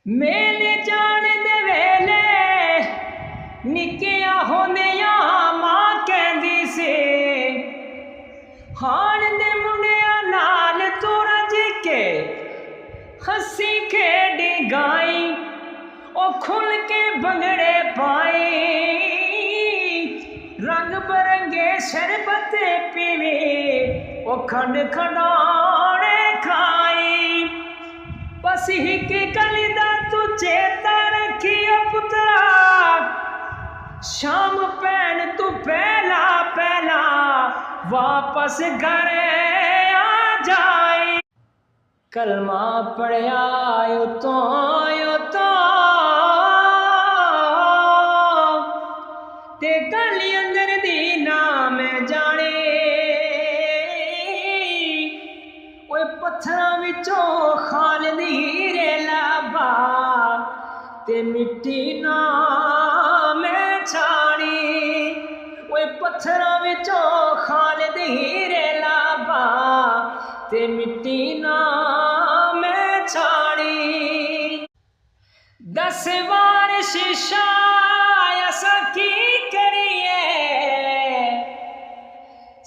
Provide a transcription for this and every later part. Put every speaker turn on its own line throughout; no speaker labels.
मेले जाने दे वेले निक्किया होंदिया मां कहंदी सी हाण दे मुंडिया नाल तू रज के हसी खेडी गाई ओ खुल के भंगड़े पाई रंग बरंगे शरबत पीवी ओ खंड खड़ाने खाई बस हिक गली दा तू चेता रखी पुत्रा शाम पैन तू पहला पहला वापस घर आ जाए कलमा पढ़िया तो ते गली अंदर दी नाम जाने ओए पत्थरां विचों खालिद हीरे लाबा ते मिट्टी नाम छाणी ओए पत्थरां विचों खालिद हीरे लाबा ते मिट्टी नाम छाणी 10 वार शीशा असां की करिए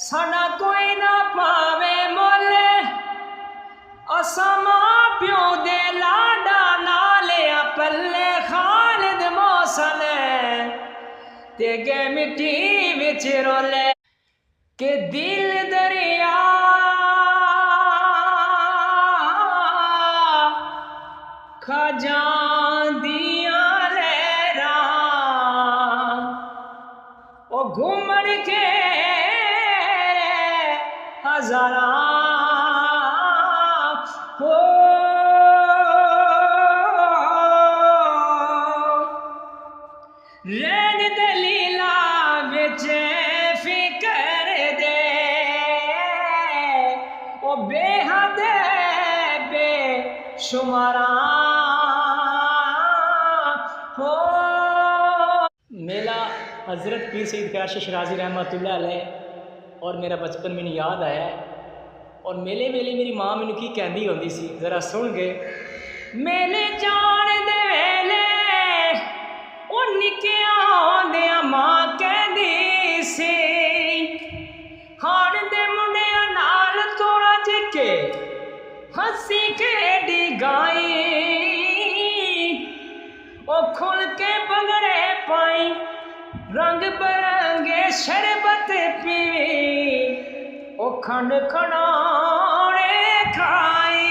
साडा कोई ना पावे मुल असां मां प्यो दे लाडा नालिया पल्ले खालिद मौसल ते गए मिट्टी विच रोले के दिल दरिया खा जांदिया लहरां ओ घूमण के हज़ारां हो रैन दलीला विच फिकर दे ओ बेहद बेशुमारा हो। मेला हज़रत पीर सईद क़यासी शिराज़ी रहमतुल्लाह अलैह और मेरा बचपन मैनू याद आया और मेले वेले मेरी माँ मैनू की कहती होंदी सी जरा सुन गए मेले जान दे वेले ओ निक्किया होंदिया मां कहंदी सी हाण दे मुंडिया नाल तू रज के हसी खेडी गाई ओ खुल के भंगड़े पाई रंग बरंगे शरबत पीवी ओ खंड खड़ाने खाई